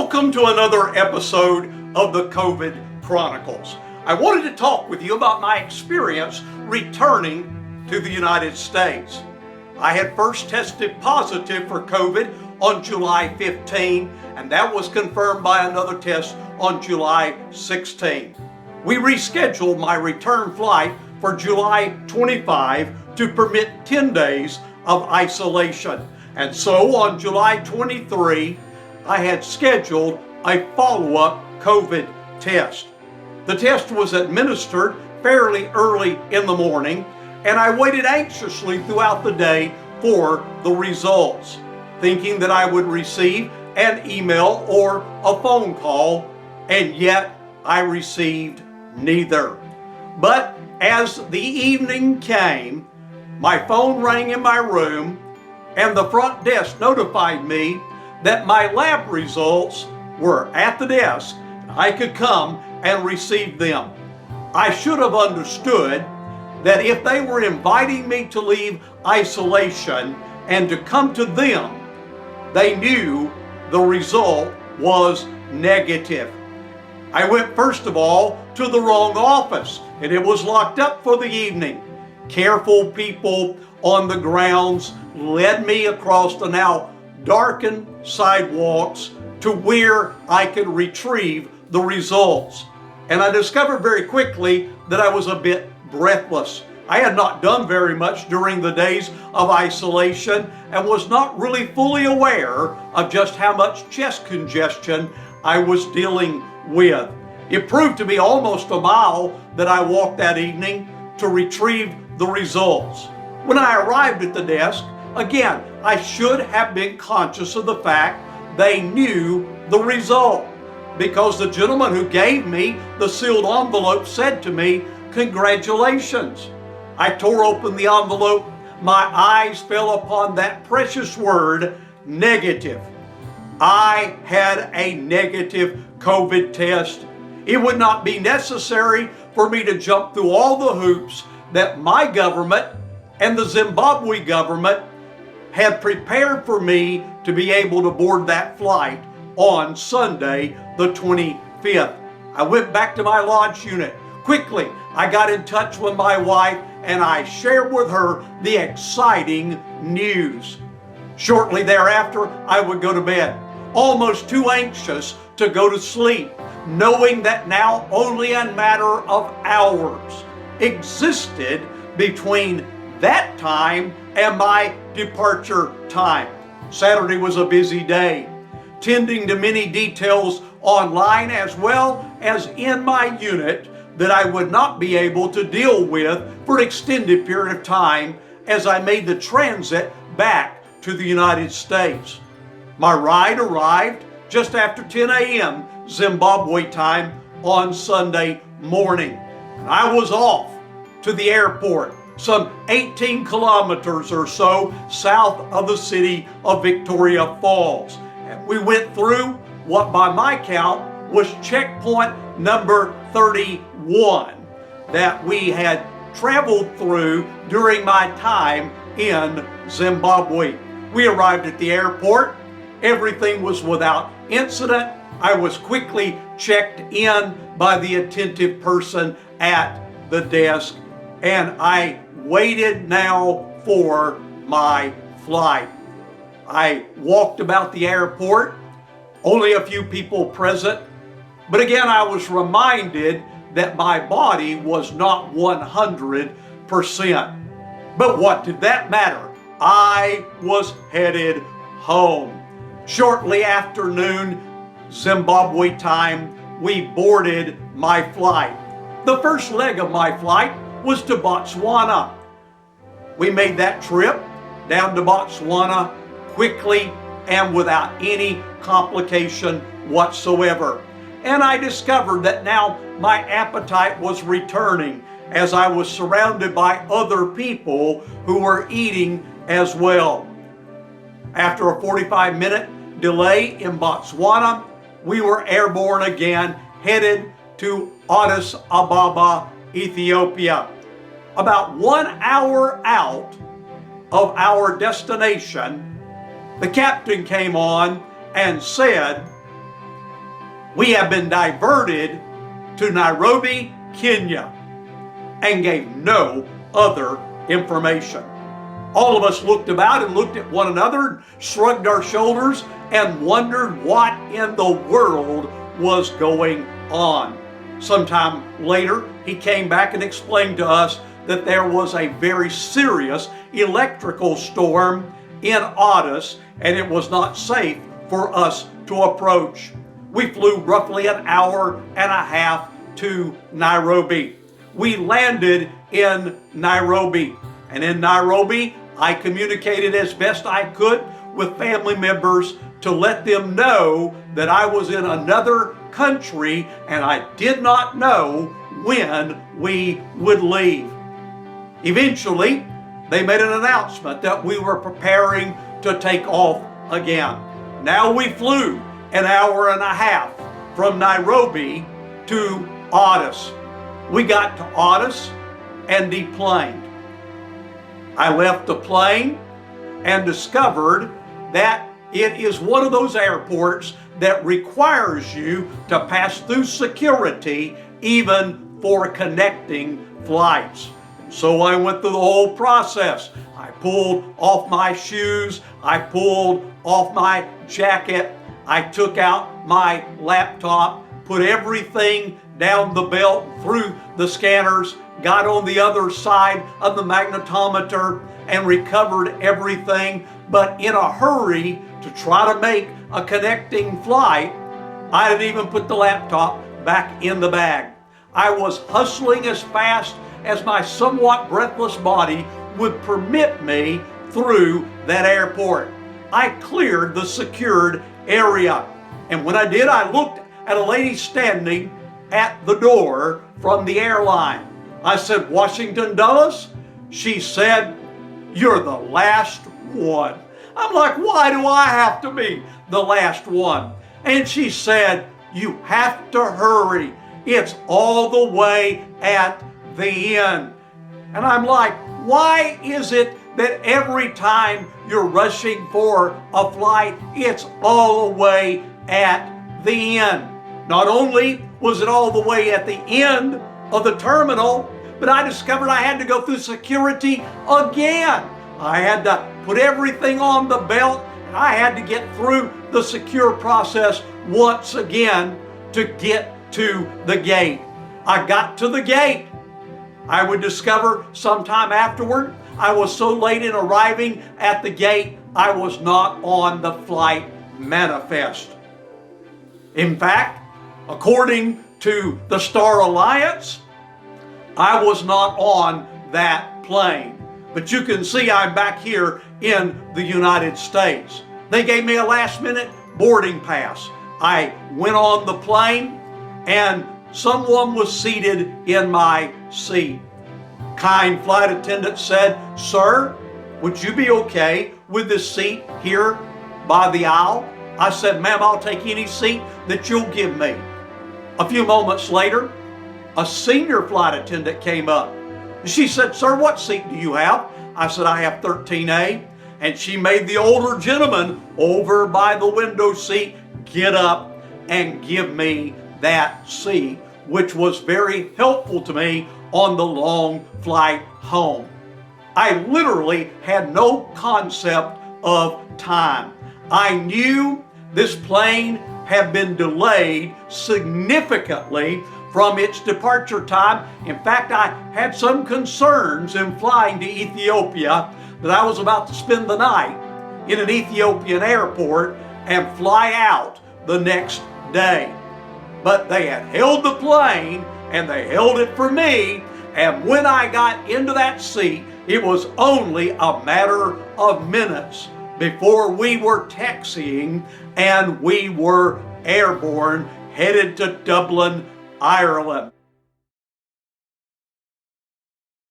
Welcome to another episode of the COVID Chronicles. I wanted to talk with you about my experience returning to the United States. I had first tested positive for COVID on July 15, and that was confirmed by another test on July 16. We rescheduled my return flight for July 25 to permit 10 days of isolation. And so on July 23, I had scheduled a follow-up COVID test. The test was administered fairly early in the morning, and I waited anxiously throughout the day for the results, thinking that I would receive an email or a phone call, and yet I received neither. But as the evening came, my phone rang in my room, and the front desk notified me that my lab results were at the desk. I could come and receive them. I should have understood that if they were inviting me to leave isolation and to come to them, they knew the result was negative. I went first of all to the wrong office, and it was locked up for the evening. Careful people on the grounds led me across the now darkened sidewalks to where I could retrieve the results. And I discovered very quickly that I was a bit breathless. I had not done very much during the days of isolation and was not really fully aware of just how much chest congestion I was dealing with. It proved to be almost a mile that I walked that evening to retrieve the results. When I arrived at the desk, again, I should have been conscious of the fact they knew the result, because the gentleman who gave me the sealed envelope said to me, "Congratulations." I tore open the envelope. My eyes fell upon that precious word, negative. I had a negative COVID test. It would not be necessary for me to jump through all the hoops that my government and the Zimbabwe government had prepared for me to be able to board that flight on Sunday, the 25th. I went back to my launch unit. Quickly, I got in touch with my wife and I shared with her the exciting news. Shortly thereafter, I would go to bed, almost too anxious to go to sleep, knowing that now only a matter of hours existed between that time and my departure time. Saturday was a busy day, tending to many details online as well as in my unit that I would not be able to deal with for an extended period of time as I made the transit back to the United States. My ride arrived just after 10 a.m. Zimbabwe time on Sunday morning. I was off to the airport, some 18 kilometers or so south of the city of Victoria Falls. And we went through what by my count was checkpoint number 31 that we had traveled through during my time in Zimbabwe. We arrived at the airport. Everything was without incident. I was quickly checked in by the attentive person at the desk, and I waited now for my flight. I walked about the airport, only a few people present, but again I was reminded that my body was not 100%. But what did that matter? I was headed home. Shortly after noon, Zimbabwe time, we boarded my flight. The first leg of my flight was to Botswana. We made that trip down to Botswana quickly and without any complication whatsoever. And I discovered that now my appetite was returning as I was surrounded by other people who were eating as well. After a 45-minute delay in Botswana, we were airborne again, headed to Addis Ababa, Ethiopia. About 1 hour out of our destination, the captain came on and said, We have been diverted to Nairobi, Kenya, and gave no other information. All of us looked about and looked at one another, shrugged our shoulders, and wondered what in the world was going on. Sometime later, he came back and explained to us that there was a very serious electrical storm in Addis, and it was not safe for us to approach. We flew roughly an hour and a half to Nairobi. We landed in Nairobi, and in Nairobi, I communicated as best I could with family members to let them know that I was in another country and I did not know when we would leave. Eventually, they made an announcement that we were preparing to take off again. Now we flew an hour and a half from Nairobi to Addis. We got to Addis and deplaned. I left the plane and discovered that it is one of those airports that requires you to pass through security even for connecting flights. So I went through the whole process. I pulled off my shoes, I pulled off my jacket, I took out my laptop, put everything down the belt through the scanners, got on the other side of the magnetometer and recovered everything. But in a hurry to try to make a connecting flight, I didn't even put the laptop back in the bag. I was hustling as fast as my somewhat breathless body would permit me through that airport. I cleared the secured area. And when I did, I looked at a lady standing at the door from the airline. I said, "Washington Dulles?" She said, "You're the last one." I'm like, why do I have to be the last one? And she said, "You have to hurry. It's all the way at the end." And I'm like, why is it that every time you're rushing for a flight, it's all the way at the end? Not only was it all the way at the end of the terminal, but I discovered I had to go through security again. I had to put everything on the belt, and I had to get through the secure process once again to get to the gate. I got to the gate. I would discover sometime afterward, I was so late in arriving at the gate, I was not on the flight manifest. In fact, according to the Star Alliance, I was not on that plane. But you can see I'm back here in the United States. They gave me a last-minute boarding pass. I went on the plane and someone was seated in my seat. Kind flight attendant said, "Sir, would you be okay with this seat here by the aisle?" I said, "Ma'am, I'll take any seat that you'll give me." A few moments later, a senior flight attendant came up. She said, "Sir, what seat do you have?" I said, "I have 13A. And she made the older gentleman over by the window seat get up and give me that seat, which was very helpful to me on the long flight home. I literally had no concept of time. I knew this plane had been delayed significantly from its departure time. In fact, I had some concerns in flying to Ethiopia that I was about to spend the night in an Ethiopian airport and fly out the next day. But they had held the plane and they held it for me, and when I got into that seat, it was only a matter of minutes before we were taxiing and we were airborne headed to Dublin, Ireland.